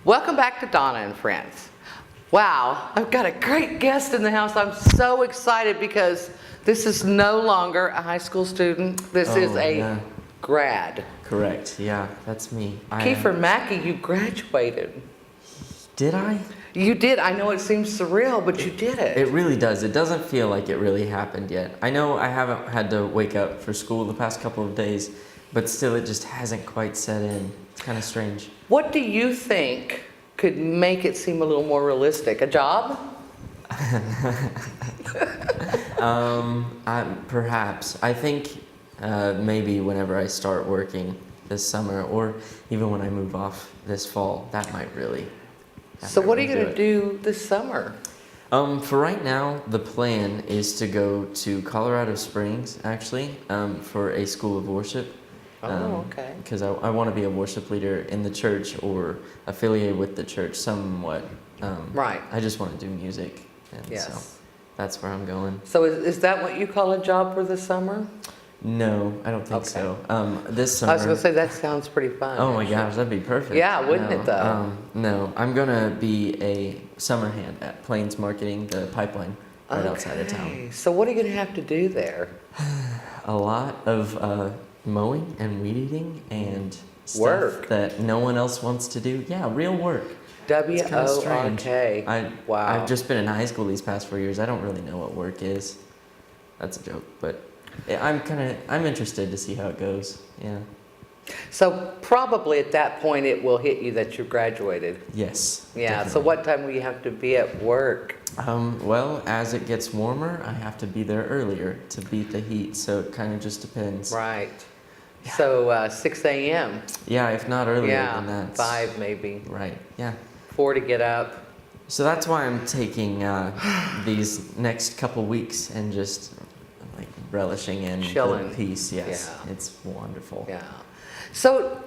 Welcome back to Donna and Friends. Wow, I've got a great guest in the house. I'm so excited because this is no longer a high school student. This is a grad. Correct, yeah, that's me. Keifer, Mackey, you graduated. Did I? You did. I know it seems surreal, but you did it. It really does. It doesn't feel like it really happened yet. I know I haven't had to wake up for school the past couple of days, but still it just hasn't quite set in. It's kind of strange. What do you think could make it seem a little more realistic? A job? Perhaps. I think maybe whenever I start working this summer, or even when I move off this fall, that might really. So what are you going to do this summer? For right now, the plan is to go to Colorado Springs, actually, for a school of worship. Okay. Because I want to be a worship leader in the church or affiliated with the church somewhat. Right. I just want to do music, and so that's where I'm going. So is that what you call a job for the summer? No, I don't think so. This summer. I was going to say, that sounds pretty fun. Oh my gosh, that'd be perfect. Yeah, wouldn't it though? No, I'm going to be a summer hand at Plains Marketing, the pipeline right outside of town. So what are you going to have to do there? A lot of mowing and weed eating and stuff Work that no one else wants to do. Yeah, real work. W-O-R-K. Wow. I've just been in high school these past 4 years. I don't really know what work is. That's a joke, but I'm interested to see how it goes. Yeah. So probably at that point it will hit you that you graduated. Yes. Yeah. Definitely. So what time will you have to be at work? Well, as it gets warmer, I have to be there earlier to beat the heat. So it kind of just depends. Right. Yeah. So 6 a.m. Yeah, if not earlier than Yeah, that. 5 maybe. Right. Yeah. 4 to get up. So that's why I'm taking these next couple weeks and just like relishing in Chilling. the peace. Yes, Yeah. it's wonderful. Yeah. So,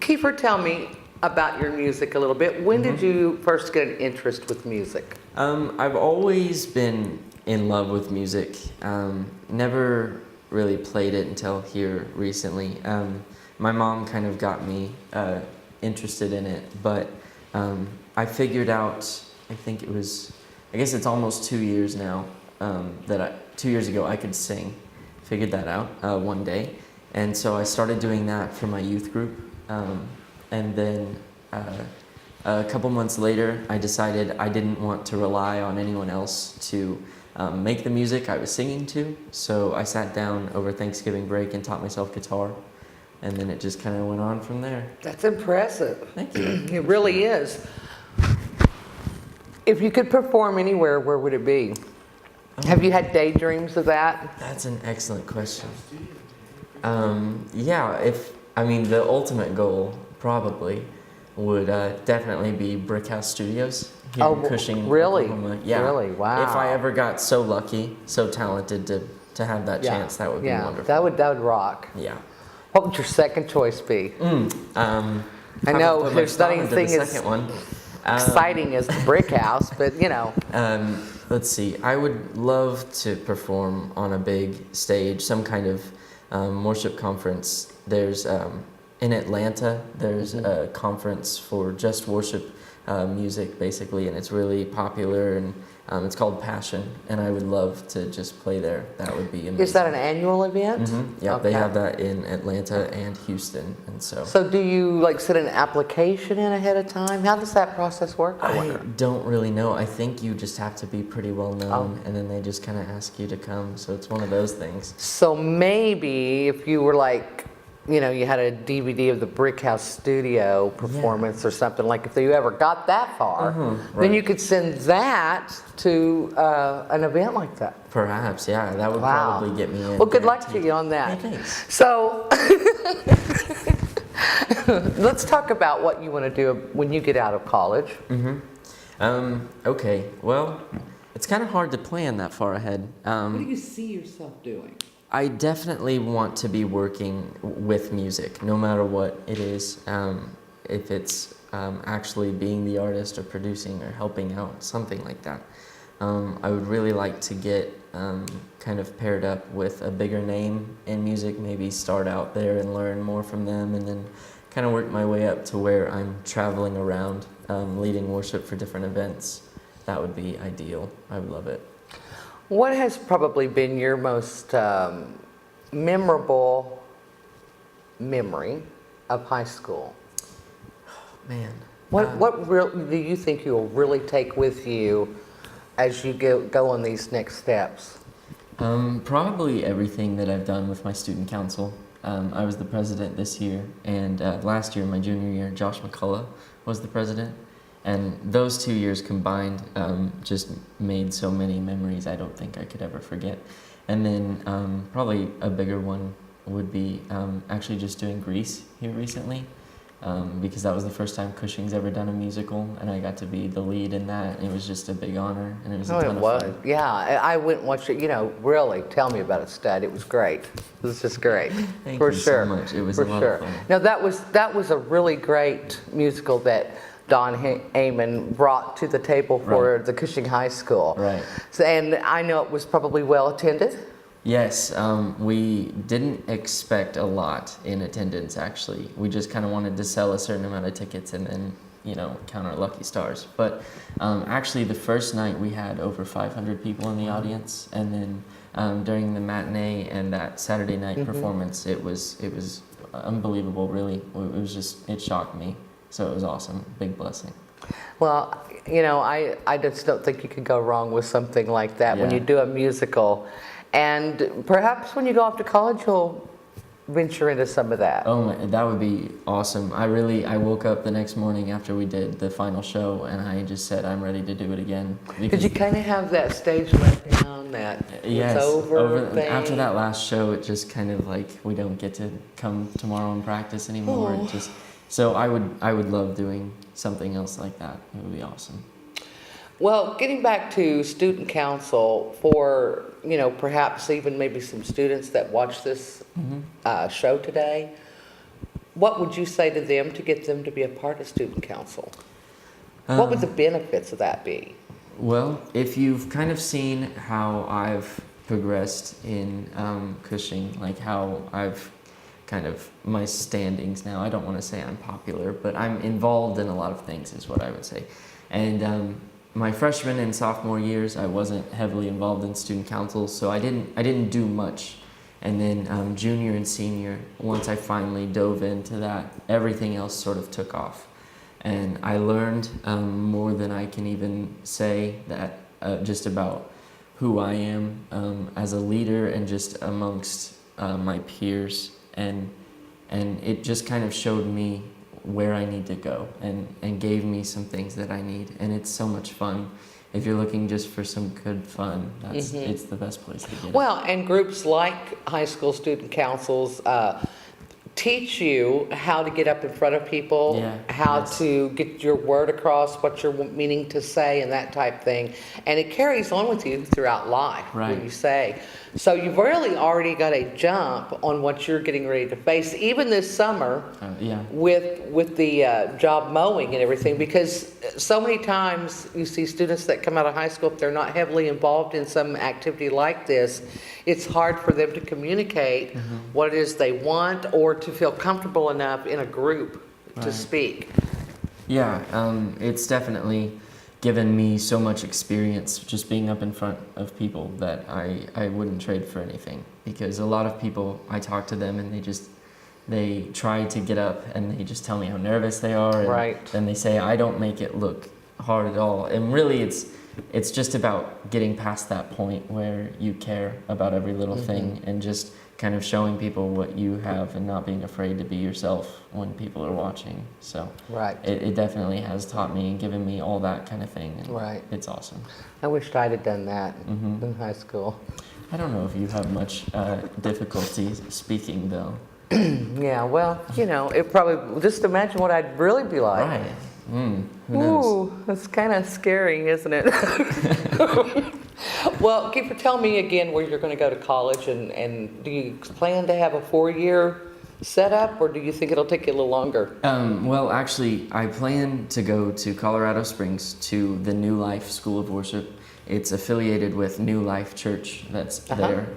Keifer, tell me about your music a little bit. When did you first get an interest with music? I've always been in love with music. Never really played it until here recently. My mom kind of got me interested in it, but I figured out, I guess it's almost 2 years now, 2 years ago I could sing. Figured that out one day. And so I started doing that for my youth group. And then a couple months later, I decided I didn't want to rely on anyone else to make the music I was singing to. So I sat down over Thanksgiving break and taught myself guitar. And then it just kind of went on from there. That's impressive. Thank you. It really is. If you could perform anywhere, where would it be? Have you had daydreams of that? That's an excellent question. The ultimate goal probably would definitely be Brick House Studios here in Cushing, really? Oklahoma. Yeah. Really? Wow. If I ever got so lucky, so talented to have that chance, that would be wonderful. That would rock. Yeah. What would your second choice be? I know there's not anything as exciting as the Brick House, but you know. Let's see. I would love to perform on a big stage, some kind of worship conference. There's in Atlanta. There's a conference for just worship music, basically, and it's really popular. And it's called Passion. And I would love to just play there. That would be amazing. Is that an annual event? Yeah, Okay. they have that in Atlanta and Houston, and so. So do you like send an application in ahead of time? How does that process work? I don't really know. I think you just have to be pretty well known, and then they just kind of ask you to come. So it's one of those things. So maybe if you were like, you know, you had a DVD of the Brick House Studio performance or something, like if you ever got that far, then you could send that to an event like that. Perhaps, yeah. That would probably get me in. Well, good luck to you on that. Hey, thanks. So let's talk about what you want to do when you get out of college. Okay. Well, it's kind of hard to plan that far ahead. What do you see yourself doing? I definitely want to be working with music, no matter what it is. If it's actually being the artist or producing or helping out, something like that. I would really like to get kind of paired up with a bigger name in music, maybe start out there and learn more from them, and then kind of work my way up to where I'm traveling around, leading worship for different events, that would be ideal. I would love it. What has probably been your most memorable memory of high school? Man. What do you think you'll really take with you as you go on these next steps? Probably everything that I've done with my student council. I was the president this year, and last year, my junior year, Josh McCullough was the president. And those 2 years combined just made so many memories I don't think I could ever forget. And then probably a bigger one would be actually just doing Grease here recently. Because that was the first time Cushing's ever done a musical, and I got to be the lead in that. And it was just a big honor, and it was a ton of fun. Yeah, I went and watched it. Really, tell me about it, Stud. It was great. It was just great. Thank you so much. It was a lot of fun. Now that was a really great musical that Don Heyman brought to the table for the Cushing High School. Right. So, and I know it was probably well attended. Yes, we didn't expect a lot in attendance, actually. We just kind of wanted to sell a certain amount of tickets and then, count our lucky stars. But actually, the first night we had over 500 people in the audience, and then during the matinee and that Saturday night performance, it was unbelievable, really. It shocked me. So it was awesome. Big blessing. Well, I just don't think you can go wrong with something like that when Yeah. you do a musical. And perhaps when you go off to college, you'll venture into some of that. Oh, that would be awesome. I woke up the next morning after we did the final show, and I just said, I'm ready to do it again. Did you kind of have that stage let down, that yes, it's over thing? After that last show, it just kind of like, we don't get to come tomorrow and practice anymore. Oh. So I would love doing something else like that. It would be awesome. Well, getting back to student council for, perhaps even maybe some students that watch this show today, what would you say to them to get them to be a part of student council? What would the benefits of that be? Well, if you've kind of seen how I've progressed in Cushing, like how I've kind of my standings now, I don't want to say I'm popular, but I'm involved in a lot of things is what I would say. And my freshman and sophomore years, I wasn't heavily involved in student council, so I didn't do much. And then junior and senior, once I finally dove into that, everything else sort of took off. And I learned more than I can even say that just about who I am as a leader and just amongst my peers. And it just kind of showed me where I need to go and gave me some things that I need. And it's so much fun. If you're looking just for some good fun, it's the best place to get it. Well, and groups like high school student councils teach you how to get up in front of people, how to get your word across, what you're meaning to say, and that type thing. And it carries on with you throughout life, when you say. So you've really already got a jump on what you're getting ready to face, even this summer, with the job mowing and everything, because so many times you see students that come out of high school, if they're not heavily involved in some activity like this, it's hard for them to communicate what it is they want or to feel comfortable enough in a group to speak. Yeah, it's definitely given me so much experience just being up in front of people that I wouldn't trade for anything. Because a lot of people, I talk to them and they try to get up and they just tell me how nervous they are. And then they say, I don't make it look hard at all. And really it's just about getting past that point where you care about every little thing and just kind of showing people what you have and not being afraid to be yourself when people are watching. So it definitely has taught me and given me all that kind of thing. And it's awesome. I wished I'd have done that in high school. I don't know if you have much difficulty speaking though. Yeah, well, it probably, just imagine what I'd really be like. Right. Who knows? Ooh, that's kind of scary, isn't it? Well, Keifer, tell me again where you're going to go to college, and do you plan to have a 4-year setup, or do you think it'll take you a little longer? Well, actually, I plan to go to Colorado Springs to the New Life School of Worship. It's affiliated with New Life Church that's there.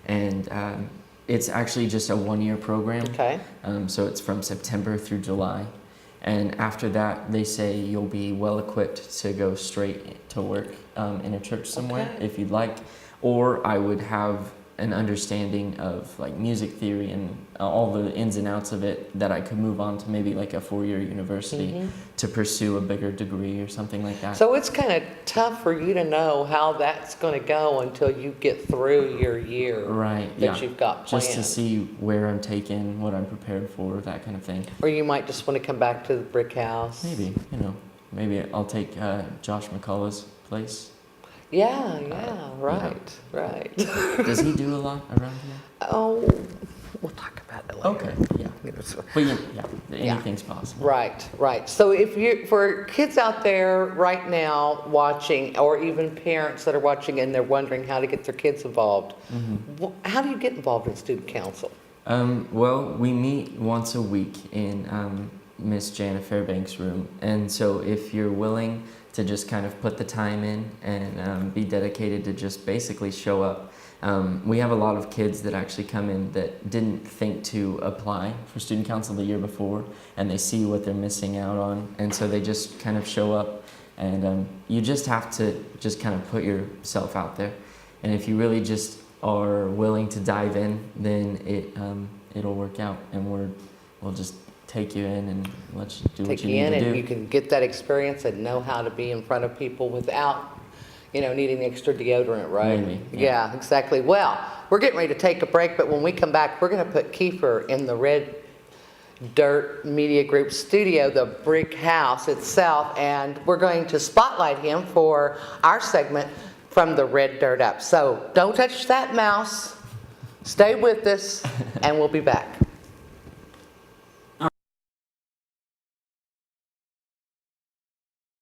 And it's actually just a 1-year program. Okay. So it's from September through July. And after that, they say you'll be well equipped to go straight to work in a church somewhere if you'd like. Or I would have an understanding of like music theory and all the ins and outs of it that I could move on to maybe like a 4-year university to pursue a bigger degree or something like that. So it's kind of tough for you to know how that's going to go until you get through your year that you've got planned. Just to see where I'm taken, what I'm prepared for, that kind of thing. Or you might just want to come back to the brick house. Maybe, maybe I'll take Josh McCullough's place. Yeah, right. Does he do a lot around here? Oh, we'll talk about it later. Okay, yeah. But anything's possible. Right. So for kids out there right now watching, or even parents that are watching and they're wondering how to get their kids involved, how do you get involved in student council? Well, we meet once a week in Miss Jana Fairbank's room. And so if you're willing to just kind of put the time in and be dedicated to just basically show up. We have a lot of kids that actually come in that didn't think to apply for student council the year before, and they see what they're missing out on, and so they just kind of show up. And you just have to just kind of put yourself out there. And if you really just are willing to dive in, then it'll work out, and we'll just take you in and let you do what you need to do. And you can get that experience and know how to be in front of people without, needing extra deodorant, right? Maybe, yeah, exactly. Well, we're getting ready to take a break, but when we come back, we're going to put Keifer in the Red Dirt Media Group studio, the brick house itself, and we're going to spotlight him for our segment From the Red Dirt Up. So don't touch that mouse. Stay with us, and we'll be back.